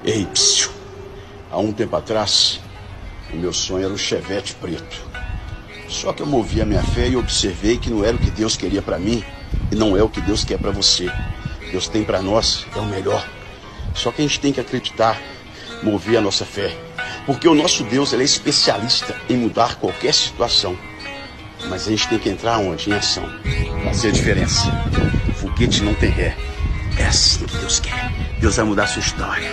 Ei, psiu. Há um tempo atrás, o meu sonho era um Chevette preto. Só que eu movi a minha fé e observei que não era o que Deus queria para mim e não é o que Deus quer para você. Deus tem para nós é o melhor. Só que a gente tem que acreditar, mover a nossa fé. Porque o nosso Deus ele é especialista em mudar qualquer situação. Mas a gente tem que entrar onde? Em ação. Fazer a diferença. Foguete não tem ré. É assim que Deus quer. Deus vai mudar a sua história.